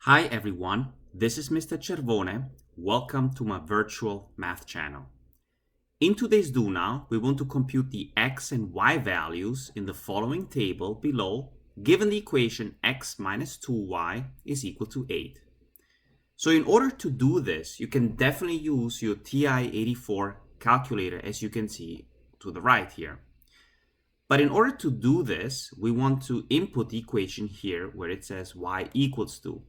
Hi everyone, this is Mr. Cervone. Welcome to my virtual math channel. In today's Do Now, we want to compute the x and y values in the following table below, given the equation x minus 2y is equal to 8. So in order to do this, you can definitely use your TI-84 calculator, as you can see to the right here. But in order to do this, we want to input the equation here where it says y equals to.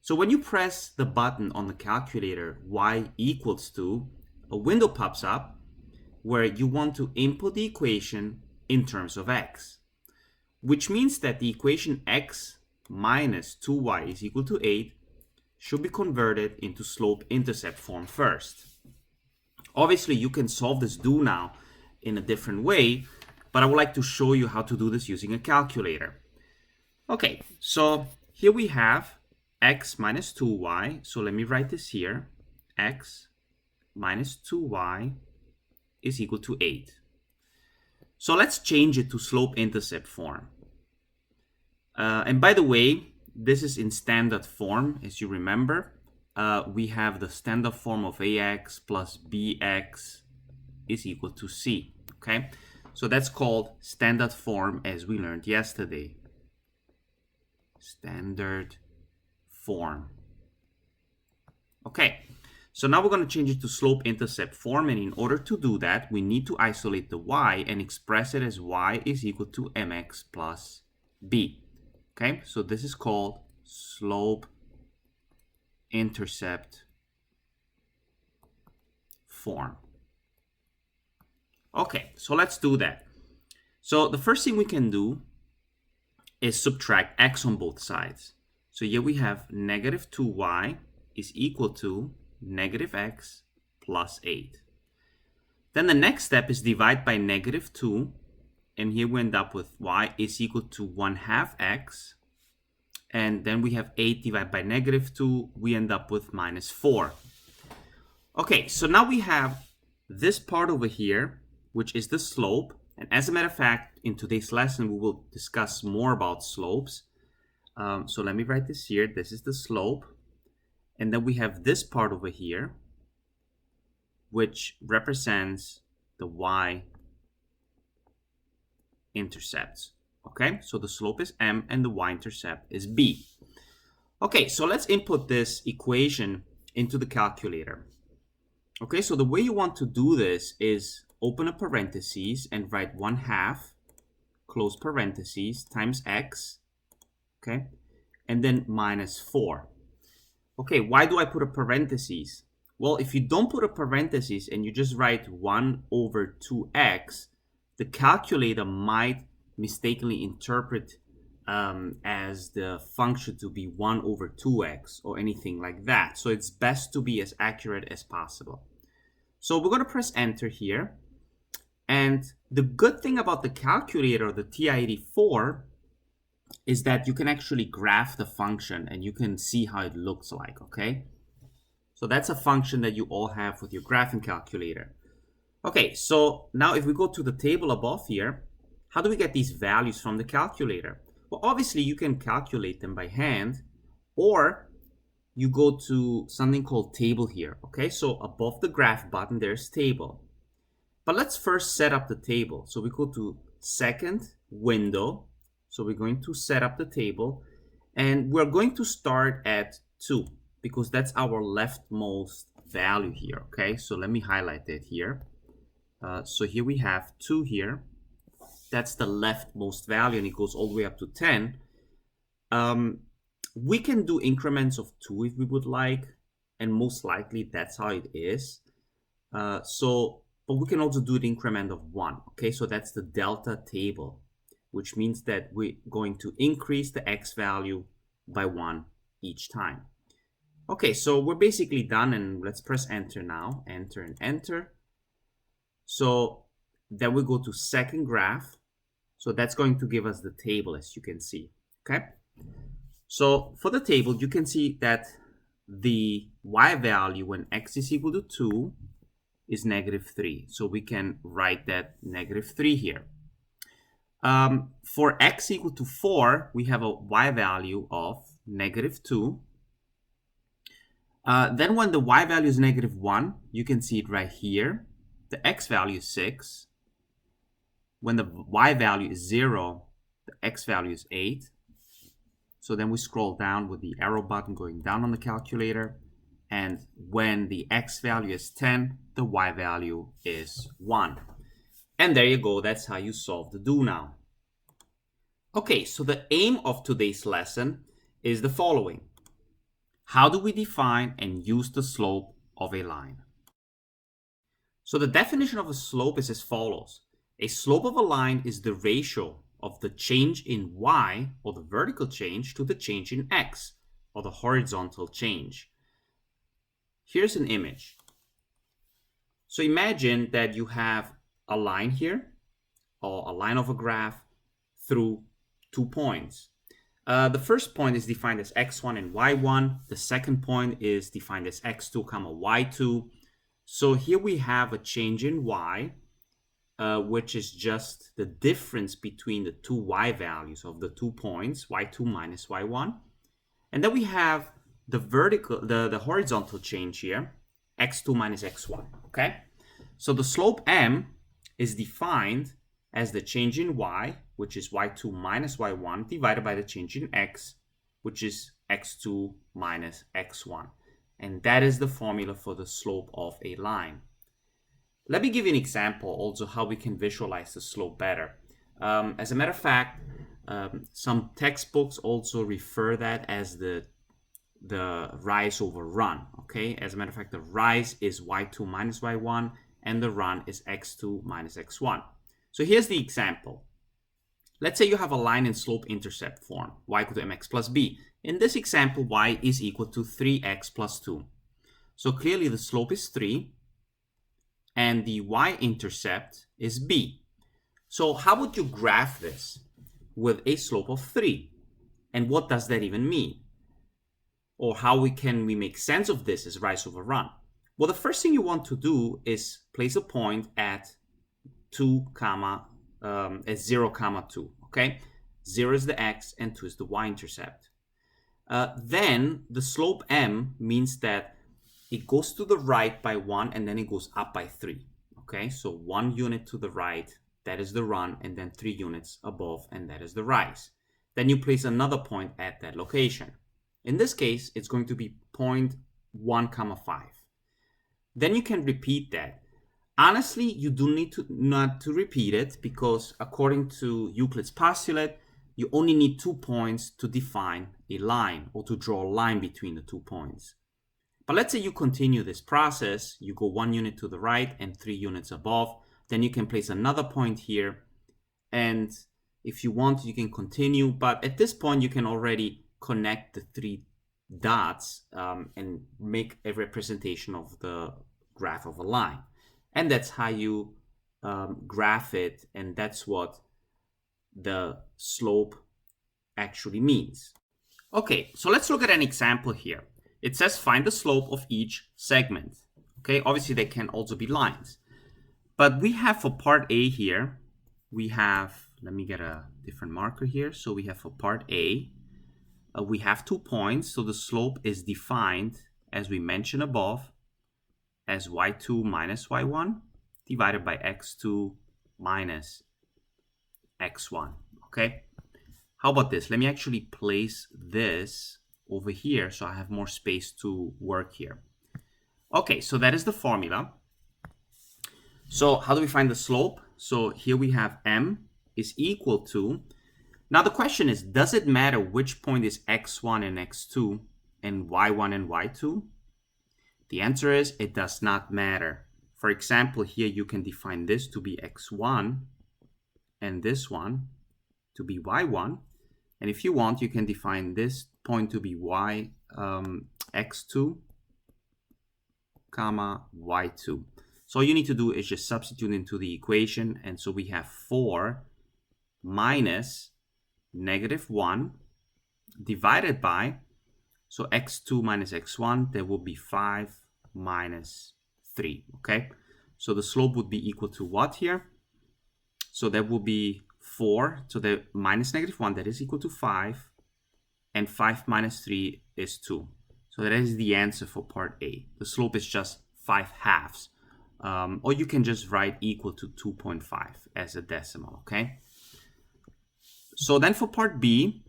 So when you press the button on the calculator y equals to, a window pops up where you want to input the equation in terms of x, which means that the equation x minus 2y is equal to 8 should be converted into slope-intercept form first. Obviously, you can solve this Do Now in a different way, but I would like to show you how to do this using a calculator. Okay, so here we have x minus 2y, so let me write this here. X minus 2y is equal to 8. So let's change it to slope-intercept form. And by the way, this is in standard form. As you remember, we have the standard form of ax plus bx is equal to c. Okay, so that's called standard form, as we learned yesterday. Standard form. Okay, so now we're going to change it to slope-intercept form, and in order to do that, we need to isolate the y and express it as y is equal to mx plus b. Okay, so this is called slope-intercept form. Okay, so let's do that. So the first thing we can do is subtract x on both sides. So here we have negative 2y is equal to negative x plus 8. Then the next step is divide by negative 2. And here we end up with y is equal to 1/2 x. And then we have 8 divided by negative 2. We end up with minus 4. Okay, so now we have this part over here, which is the slope. And as a matter of fact, in today's lesson, we will discuss more about slopes. So let me write this here. This is the slope. And then we have this part over here, which represents the y-intercepts. Okay, so the slope is m and the y-intercept is b. Okay, so let's input this equation into the calculator. Okay, so the way you want to do this is open a parentheses and write 1/2, close parentheses, times x. Okay, and then minus 4. Okay, why do I put a parentheses? Well, if you don't put a parentheses and you just write 1/2x, the calculator might mistakenly interpret as the function to be 1/2x or anything like that. So it's best to be as accurate as possible. So we're going to press enter here. And the good thing about the calculator, the TI-84, is that you can actually graph the function and you can see how it looks like, okay? So that's a function that you all have with your graphing calculator. Okay, so now if we go to the table above here, how do we get these values from the calculator? Well, obviously you can calculate them by hand, or you go to something called table here, okay? So above the graph button, there's table. But let's first set up the table. So we go to second window. So we're going to set up the table, and we're going to start at 2 because that's our leftmost value here, okay? So let me highlight that here. So here we have 2 here. That's the leftmost value, and it goes all the way up to 10. We can do increments of 2 if we would like, and most likely that's how it is. But we can also do the increment of 1, okay? So that's the delta table, which means that we're going to increase the x value by 1 each time. Okay, so we're basically done, and let's press enter now. Enter and enter. So then we go to second graph. So that's going to give us the table, as you can see, okay? So for the table, you can see that the y value when x is equal to 2 is -3. So we can write that -3 here. For x equal to 4, we have a y value of -2. Then when the y value is -1, you can see it right here. The x value is 6. When the y value is 0, the x value is 8. So then we scroll down with the arrow button going down on the calculator. And when the x value is 10, the y value is 1. And there you go. That's how you solve the do now. Okay, so the aim of today's lesson is the following. How do we define and use the slope of a line? So the definition of a slope is as follows. A slope of a line is the ratio of the change in y, or the vertical change, to the change in x, or the horizontal change. Here's an image. So imagine that you have a line here, or a line of a graph through 2 points. The first point is defined as x1 and y1. The second point is defined as x2 comma y2. So here we have a change in y, which is just the difference between the two y values of the 2 points, y2 minus y1. And then we have the horizontal change here, x2 minus x1, okay? So the slope m is defined as the change in y, which is y2 minus y1, divided by the change in x, which is x2 minus x1. And that is the formula for the slope of a line. Let me give you an example also how we can visualize the slope better. As a matter of fact, some textbooks also refer that as the rise over run, okay? As a matter of fact, the rise is y2 minus y1, and the run is x2 minus x1. So here's the example. Let's say you have a line in slope-intercept form, y equal to mx plus b. In this example, y is equal to 3x plus 2. So clearly the slope is 3, and the y-intercept is b. So how would you graph this with a slope of 3? And what does that even mean? Or how can we make sense of this as rise over run? Well, the first thing you want to do is place a point at 0, 2, okay? 0 is the x and 2 is the y-intercept. Then the slope m means that it goes to the right by 1 and then it goes up by 3, okay? So 1 unit to the right, that is the run, and then 3 units above, and that is the rise. Then you place another point at that location. In this case, it's going to be 0.1, 5. Then you can repeat that. Honestly, you do need not to repeat it, because according to Euclid's postulate, you only need 2 points to define a line, or to draw a line between the 2 points. But let's say you continue this process, you go 1 unit to the right and 3 units above, then you can place another point here, and if you want, you can continue, but at this point you can already connect the 3 dots and make a representation of the graph of a line. And that's how you graph it, and that's what the slope actually means. Okay, so let's look at an example here. It says find the slope of each segment. Okay, obviously they can also be lines. But we have for part A here, we have, let me get a different marker here. So we have for part A, we have 2 points. So the slope is defined, as we mentioned above, as y2 minus y1 divided by x2 minus x1, okay? How about this? Let me actually place this over here so I have more space to work here. Okay, so that is the formula. So how do we find the slope? So here we have m is equal to, now the question is, does it matter which point is x1 and x2 and y1 and y2? The answer is it does not matter. For example, here you can define this to be x1 and this one to be y1. And if you want, you can define this point to be x2 comma y2. So all you need to do is just substitute into the equation. And so we have 4 minus -1 divided by, so x2 minus x1, there will be 5 minus 3, okay? So the slope would be equal to what here? So that will be 4, so the minus -1, that is equal to 5, and 5 minus 3 is 2. So So that is the answer for part A. The slope is just 5/2. Or you can just write equal to 2.5 as a decimal, okay? So then for part B,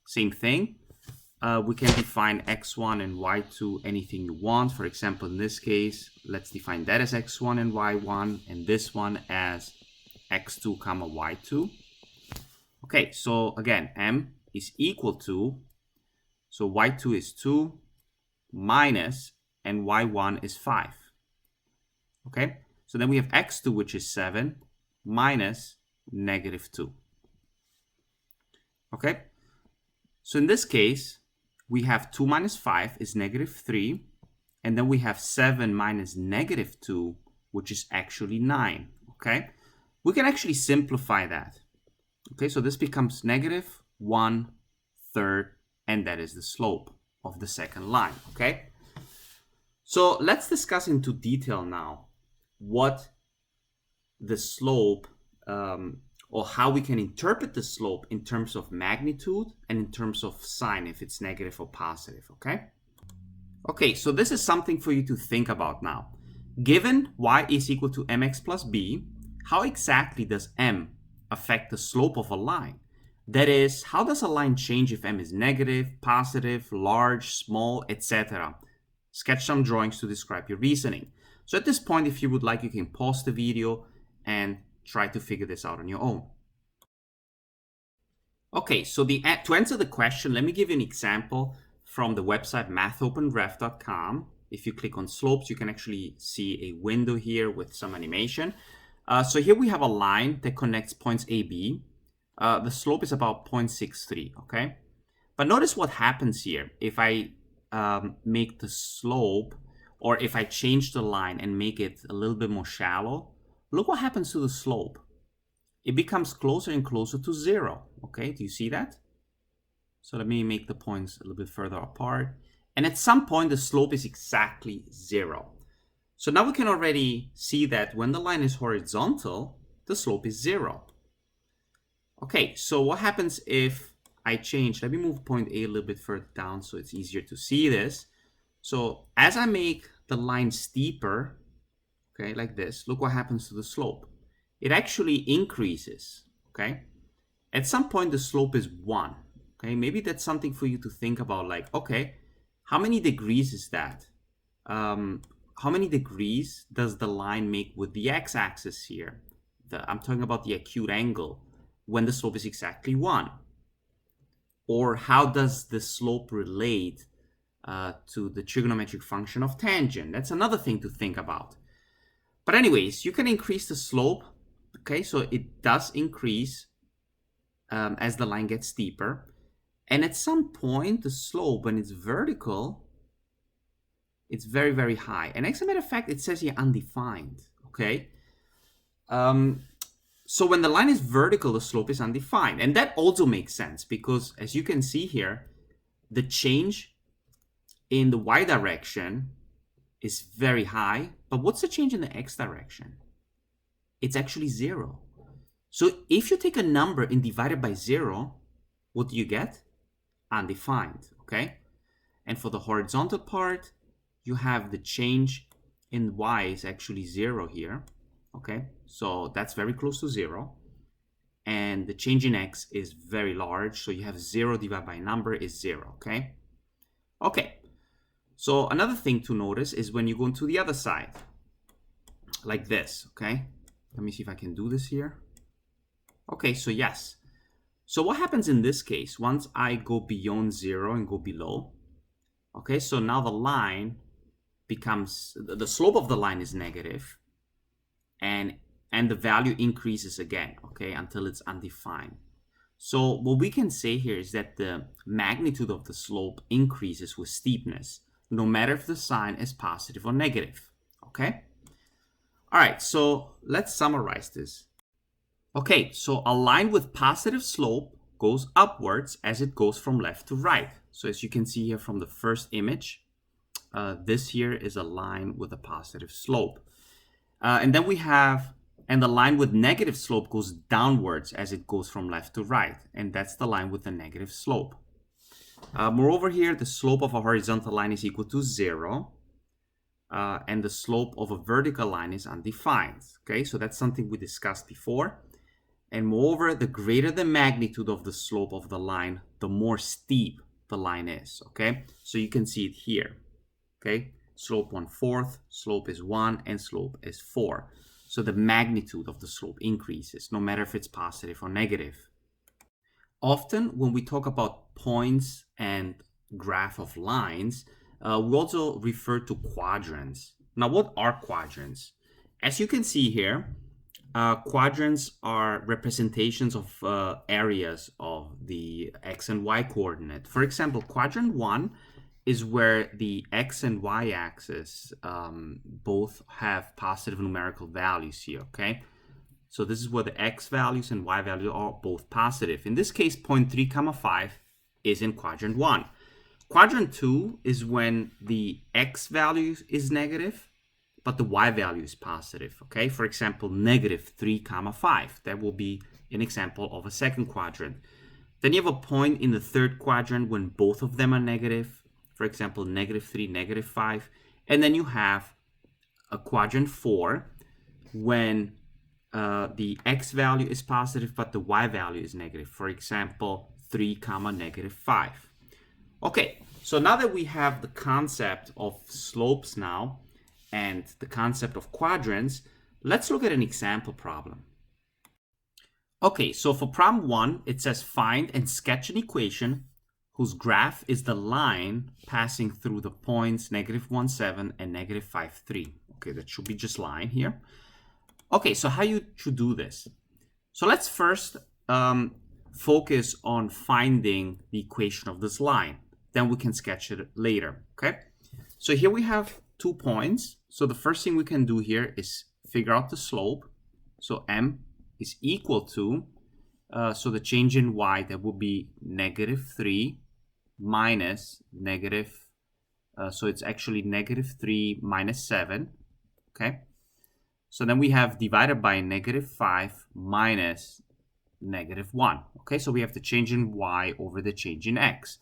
same thing. We can define x1 and y2 anything you want. For example, in this case, let's define that as x1 and y1, and this one as x2 comma y2. Okay, so again, m is equal to, so y2 is 2 minus, and y1 is 5. Okay, so then we have x2, which is 7, minus -2. Okay, so in this case, we have 2 minus 5 is -3, and then we have 7 minus -2, which is actually 9, okay? We can actually simplify that. Okay, so this becomes -1/3, and that is the slope of the second line, okay? So let's discuss into detail now what the slope, or how we can interpret the slope in terms of magnitude and in terms of sign, if it's negative or positive, okay? Okay, so this is something for you to think about now. Given y is equal to mx plus b, how exactly does m affect the slope of a line? That is, how does a line change if m is negative, positive, large, small, etc.? Sketch some drawings to describe your reasoning. So at this point, if you would like, you can pause the video and try to figure this out on your own. Okay, so to answer the question, let me give you an example from the website mathopengraph.com. If you click on slopes, you can actually see a window here with some animation. So here we have a line that connects points A, B. The slope is about 0.63, okay? But notice what happens here. If I make the slope, or if I change the line and make it a little bit more shallow, look what happens to the slope. It becomes closer and closer to 0. Okay, do you see that? So let me make the points a little bit further apart. And at some point, the slope is exactly 0. So now we can already see that when the line is horizontal, the slope is 0. Okay, so what happens if I change? Let me move point A a little bit further down so it's easier to see this. So as I make the line steeper, okay, like this, look what happens to the slope. It actually increases, okay? At some point, the slope is 1, okay? Maybe that's something for you to think about, like, okay, how many degrees is that? How many degrees does the line make with the x-axis here? I'm talking about the acute angle when the slope is exactly 1. Or how does the slope relate to the trigonometric function of tangent? That's another thing to think about. But anyways, you can increase the slope, okay? So it does increase as the line gets steeper. And at some point, the slope, when it's vertical, it's very, very high. And as a matter of fact, it says here undefined, okay? So when the line is vertical, the slope is undefined. And that also makes sense because, as you can see here, the change in the y direction is very high. But what's the change in the x direction? It's actually 0. So if you take a number and divide it by 0, what do you get? Undefined, okay? And for the horizontal part, you have the change in y is actually 0 here, okay? So that's very close to 0. And the change in x is very large, so you have 0 divided by a number is 0, okay? Okay, so another thing to notice is when you go into the other side, like this, okay? Let me see if I can do this here. Okay, so yes. So what happens in this case, once I go beyond 0 and go below, okay, so now the line becomes, the slope of the line is negative, and the value increases again, okay, until it's undefined. So what we can say here is that the magnitude of the slope increases with steepness, no matter if the sign is positive or negative, okay? All right, so let's summarize this. Okay, so a line with positive slope goes upwards as it goes from left to right. So as you can see here from the first image, this here is a line with a positive slope. And then we have, and the line with negative slope goes downwards as it goes from left to right. And that's the line with the negative slope. Moreover here, the slope of a horizontal line is equal to 0. And the slope of a vertical line is undefined. Okay, so that's something we discussed before. And moreover, the greater the magnitude of the slope of the line, the more steep the line is. Okay, so you can see it here. Okay, slope 1/4, slope is 1, and slope is 4. So the magnitude of the slope increases, no matter if it's positive or negative. Often when we talk about points and graph of lines, we also refer to quadrants. Now, what are quadrants? As you can see here, quadrants are representations of areas of the x and y coordinate. For example, quadrant 1 is where the x and y axis both have positive numerical values here, okay? So this is where the x values and y value are both positive. In this case, 0.3, 5 is in quadrant 1. Quadrant 2 is when the x value is negative, but the y value is positive, okay? For example, -3, 5. That will be an example of a second quadrant. Then you have a point in the third quadrant when both of them are negative. For example, -3, -5. And then you have a quadrant 4 when the x value is positive, but the y value is negative. For example, 3, -5. Okay, so now that we have the concept of slopes now and the concept of quadrants, let's look at an example problem. Okay, so for problem 1, it says find and sketch an equation whose graph is the line passing through the points -1, 7 and -5, 3. Okay, that should be just line here. Okay, so how you should do this? So let's first focus on finding the equation of this line. Then we can sketch it later, okay? So here we have 2 points. So the first thing we can do here is figure out the slope. So m is equal to, so the change in y, that will be -3 minus negative, so it's actually -3 minus 7, okay? So then we have divided by -5 minus -1. Okay, so we have the change in y over the change in x.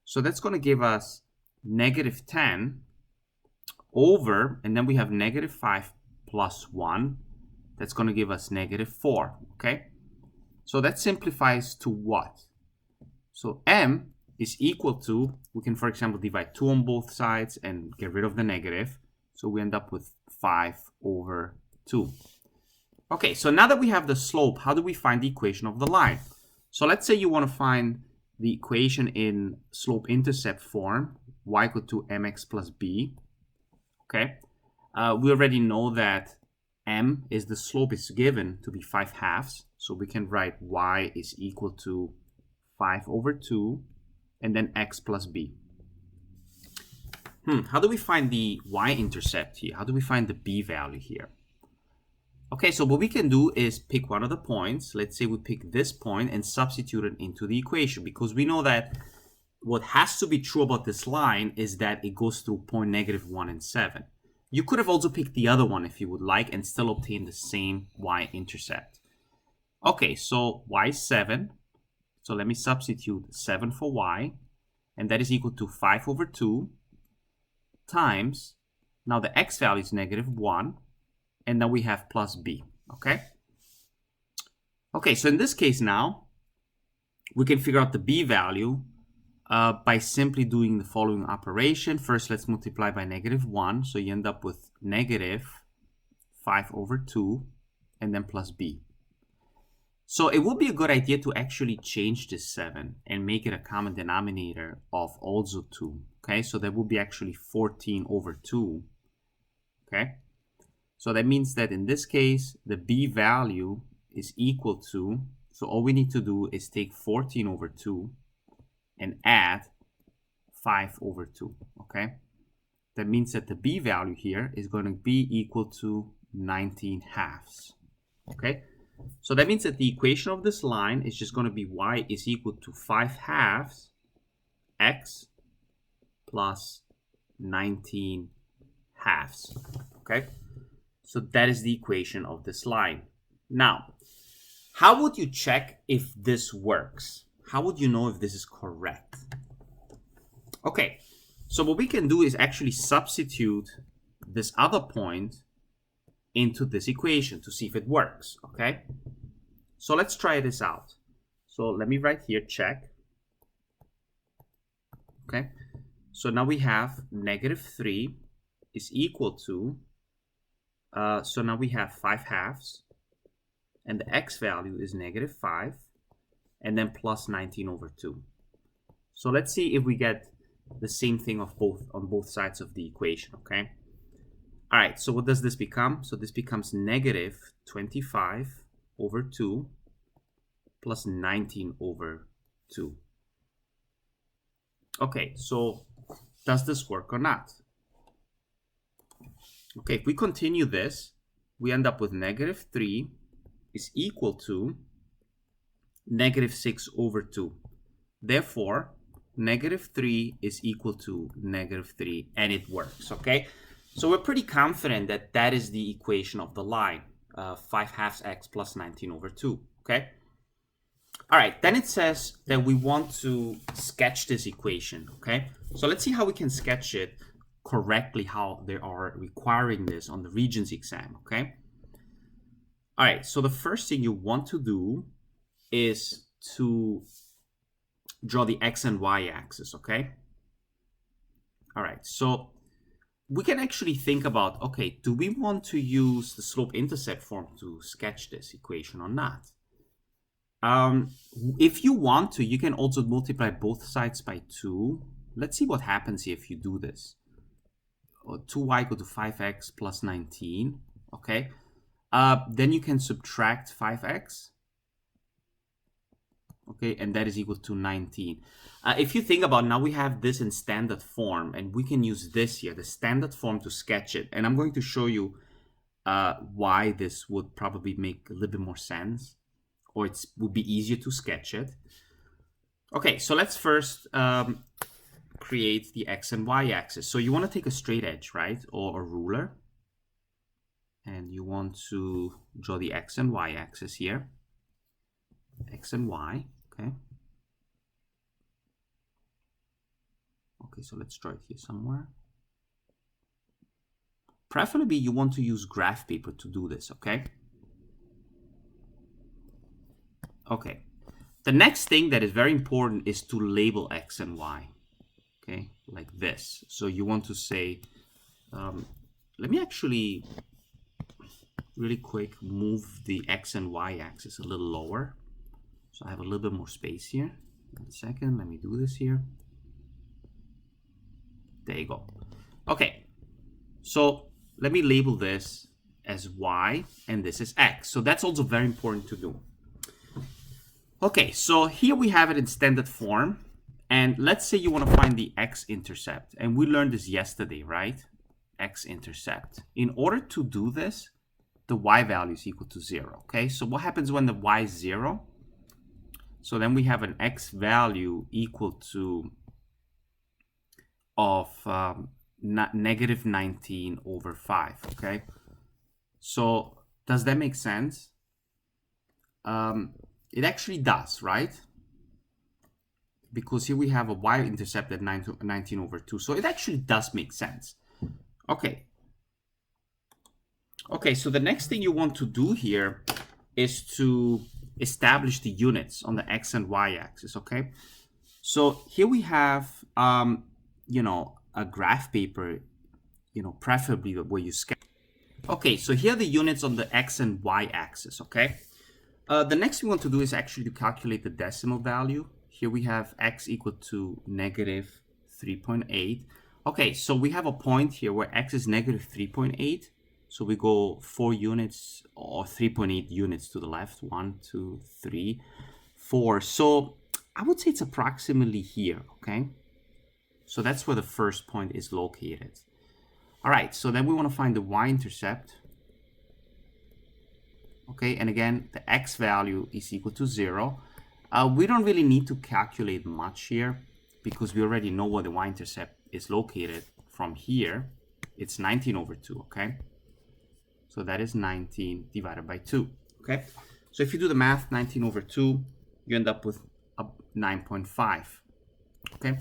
So that's going to give us -10 over, and then we have -5 plus 1. That's going to give us -4. Okay, so that simplifies to what? So m is equal to, we can, for example, divide 2 on both sides and get rid of the negative. So we end up with 5 over 2. Okay, so now that we have the slope, how do we find the equation of the line? So let's say you want to find the equation in slope-intercept form, y equal to mx plus b. Okay, we already know that m is the slope is given to be 5/2, so we can write y is equal to 5 over 2, and then x plus b. How do we find the y-intercept here? How do we find the b value here? Okay, so what we can do is pick one of the points. Let's say we pick this point and substitute it into the equation, because we know that what has to be true about this line is that it goes through point -1 and 7. You could have also picked the other one if you would like and still obtain the same y-intercept. Okay, so y is 7. So let me substitute 7 for y, and that is equal to 5 over 2 times, now the x value is -1, and then we have plus b, okay? Okay, so in this case now, we can figure out the b value by simply doing the following operation. First, let's multiply by -1, so you end up with -5 over 2, and then plus b. So it would be a good idea to actually change this 7 and make it a common denominator of also 2. Okay, so that would be actually 14 over 2. Okay, so that means that in this case, the b value is equal to, so all we need to do is take 14 over 2 and add 5 over 2. Okay, that means that the b value here is going to be equal to 19/2. Okay, so that means that the equation of this line is just going to be y is equal to 5/2 x plus 19/2. Okay, so that is the equation of this line. Now, how would you check if this works? How would you know if this is correct? Okay, so what we can do is actually substitute this other point into this equation to see if it works, okay? So let's try this out. So let me write here, check. Okay, so now we have -3 is equal to, so now we have 5/2, and the x value is -5, and then plus 19/2. So let's see if we get the same thing on both sides of the equation, okay? All right, so what does this become? So this becomes -25/2 plus 19/2. Okay, so does this work or not? Okay, if we continue this, we end up with -3 is equal to -6/2. Therefore, -3 is equal to -3, and it works, okay? So we're pretty confident that that is the equation of the line, 5/2 x plus 19/2, okay? All right, then it says that we want to sketch this equation, okay? So let's see how we can sketch it correctly, how they are requiring this on the Regents exam, okay? All right, so the first thing you want to do is to draw the x and y axis, okay? All right, so we can actually think about, okay, do we want to use the slope-intercept form to sketch this equation or not? If you want to, you can also multiply both sides by 2. Let's see what happens if you do this. 2y equal to 5x plus 19, okay? Then you can subtract 5x, okay, and that is equal to 19. If you think about, now we have this in standard form, and we can use this here, the standard form, to sketch it. And I'm going to show you why this would probably make a little bit more sense, or it would be easier to sketch it. Okay, so let's first create the x and y axis. So you want to take a straight edge, right, or a ruler, and you want to draw the x and y axis here, x and y, okay. Okay, so let's draw it here somewhere. Preferably you want to use graph paper to do this, okay? Okay, the next thing that is very important is to label x and y, okay, like this. So you want to say, let me actually really quick move the x and y axis a little lower, so I have a little bit more space here. 1 second, let me do this here. There you go. Okay, so let me label this as y, and this is x. So that's also very important to do. Okay, so here we have it in standard form, and let's say you want to find the x-intercept, and we learned this yesterday, right? X-intercept. In order to do this, the y value is equal to 0, okay? So what happens when the y is 0? So then we have an x value equal to of -19/5, okay? So does that make sense? It actually does, right? Because here we have a y-intercept at 19/2, so it actually does make sense. Okay. Okay, so the next thing you want to do here is to establish the units on the x and y axis, okay? So here we have, you know, a graph paper, you know, preferably where you sketch. Okay, so here are the units on the x and y axis, okay? The next thing we want to do is actually to calculate the decimal value. Here we have x equal to -3.8. Okay, so we have a point here where x is -3.8. So we go 4 units or 3.8 units to the left. 1, 2, 3, 4. So I would say it's approximately here, okay? So that's where the first point is located. All right, so then we want to find the y-intercept. Okay, and again, the x value is equal to 0. We don't really need to calculate much here because we already know where the y-intercept is located from here. It's 19/2, okay? So that is 19 divided by 2, okay? So if you do the math, 19/2, you end up with 9.5, okay?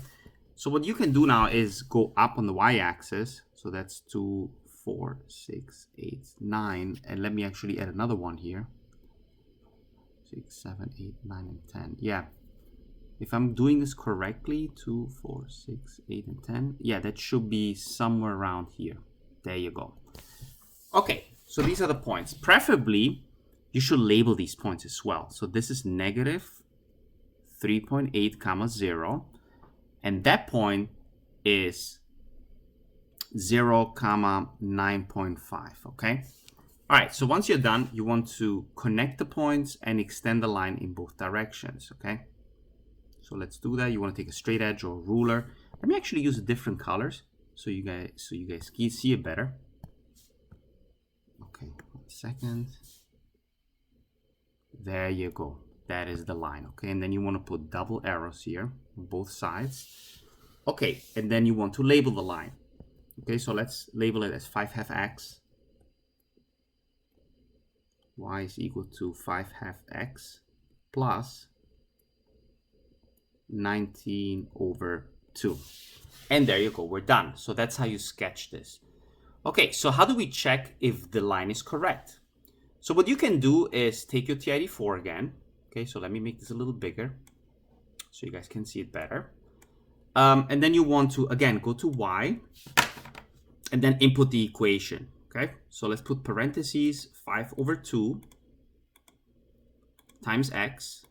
So what you can do now is go up on the y-axis. So that's 2, 4, 6, 8, 9. And let me actually add another one here. 6, 7, 8, 9, and 10. Yeah. If I'm doing this correctly, 2, 4, 6, 8, and 10. Yeah, that should be somewhere around here. There you go. Okay, so these are the points. Preferably, you should label these points as well. So this is negative 3.8 comma 0. And that point is 0 comma 9.5, okay? All right, so once you're done, you want to connect the points and extend the line in both directions, okay? So let's do that. You want to take a straight edge or a ruler. Let me actually use different colors so you guys can see it better. Okay, 1 second. There you go. That is the line, okay? And then you want to put double arrows here on both sides. Okay, and then you want to label the line. Okay, so let's label it as 5 half x. Y is equal to 5 half x plus 19 over 2. And there you go, we're done. So that's how you sketch this. Okay, so how do we check if the line is correct? So what you can do is take your TID4 again. Okay, so let me make this a little bigger so you guys can see it better. And then you want to, again, go to y and then input the equation. Okay, so let's put parentheses 5 over 2 times x.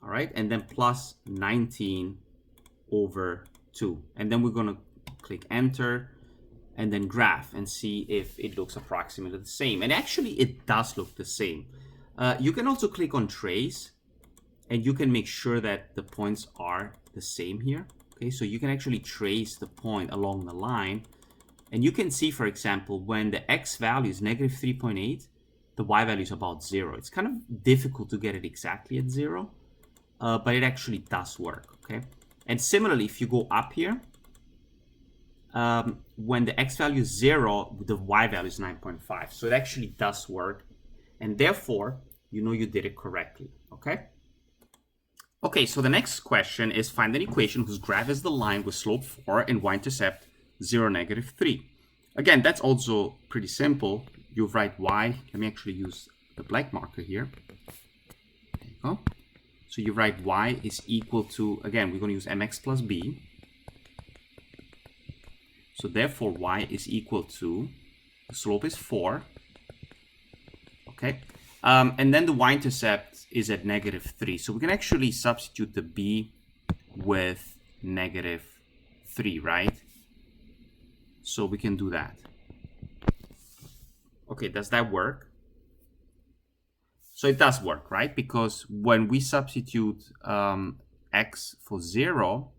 All right, and then plus 19 over 2. And then we're going to click enter and then graph and see if it looks approximately the same. And actually, it does look the same. You can also click on trace and you can make sure that the points are the same here. Okay, so you can actually trace the point along the line. And you can see, for example, when the x value is negative 3.8, the y value is about 0. It's kind of difficult to get it exactly at 0. But it actually does work, okay? And similarly, if you go up here, when the x value is 0, the y value is 9.5. So it actually does work. And therefore, you know you did it correctly, okay? Okay, so the next question is find an equation whose graph is the line with slope 4 and y-intercept 0, negative 3. Again, that's also pretty simple. You write y. Let me actually use the black marker here. There you go. So you write y is equal to, again, we're going to use mx plus b. So therefore, y is equal to, the slope is 4. Okay. And then the y-intercept is at negative 3. So we can actually substitute the b with negative 3, right? So we can do that. Okay, does that work? So it does work, right? Because when we substitute x for 0,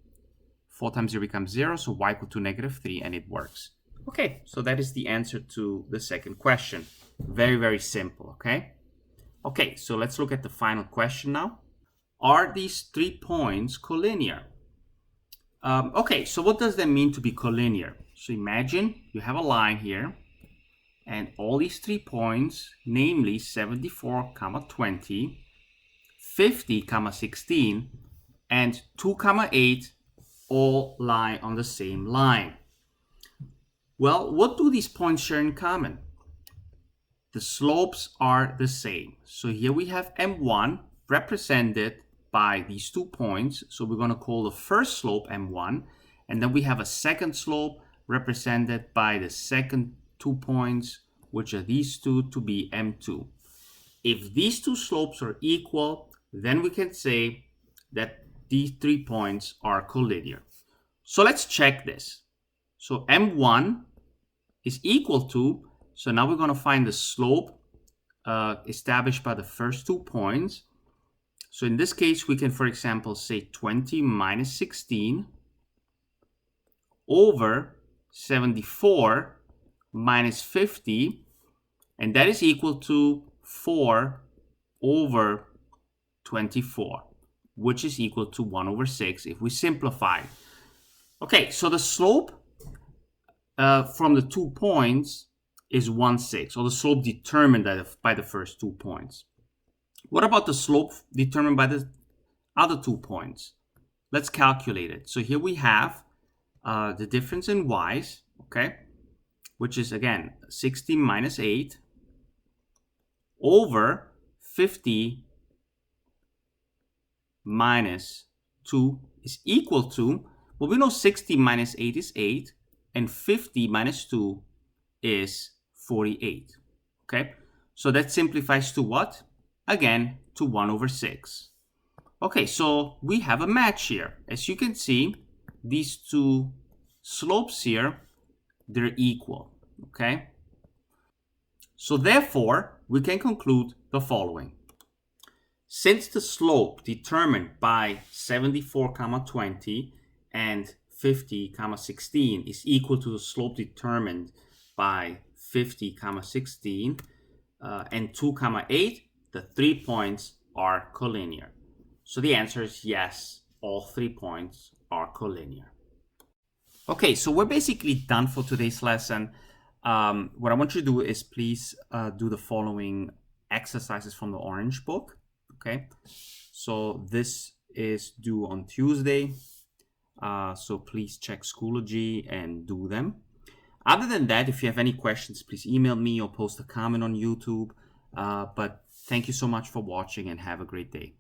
4 times 0 becomes 0, so y equal to negative 3, and it works. Okay, so that is the answer to the second question. Very, very simple, okay? Okay, so let's look at the final question now. Are these 3 points collinear? Okay, so what does that mean to be collinear? So imagine you have a line here, and all these 3 points, namely 74, 20, 50, 16, and 2, 8, all lie on the same line. Well, what do these points share in common? The slopes are the same. So here we have M1 represented by these 2 points. So we're going to call the first slope M1. And then we have a second slope represented by the second 2 points, which are these 2, to be M2. If these 2 slopes are equal, then we can say that these 3 points are collinear. So let's check this. So M1 is equal to, so now we're going to find the slope established by the first 2 points. So in this case, we can, for example, say 20 minus 16 over 74 minus 50, and that is equal to 4 over 24, which is equal to 1 over 6 if we simplify. Okay, so the slope from the 2 points is 1/6, or the slope determined by the first 2 points. What about the slope determined by the other 2 points? let's calculate it. So here we have the difference in y's, okay, which is again 60 minus 8 over 50 minus 2 is equal to, well, we know 60 minus 8 is 8, and 50 minus 2 is 48. Okay, so that simplifies to what? Again, to 1 over 6. Okay, so we have a match here. As you can see, these two slopes here, they're equal. Okay, so therefore, we can conclude the following. Since the slope determined by 74, 20 and 50, 16 is equal to the slope determined by 50, 16 and 2, 8, the 3 points are collinear. So the answer is yes, all 3 points are collinear. Okay, so we're basically done for today's lesson. What I want you to do is please do the following exercises from the Orange book. Okay, so this is due on Tuesday. So please check Schoology and do them. Other than that, if you have any questions, please email me or post a comment on YouTube. But thank you so much for watching and have a great day.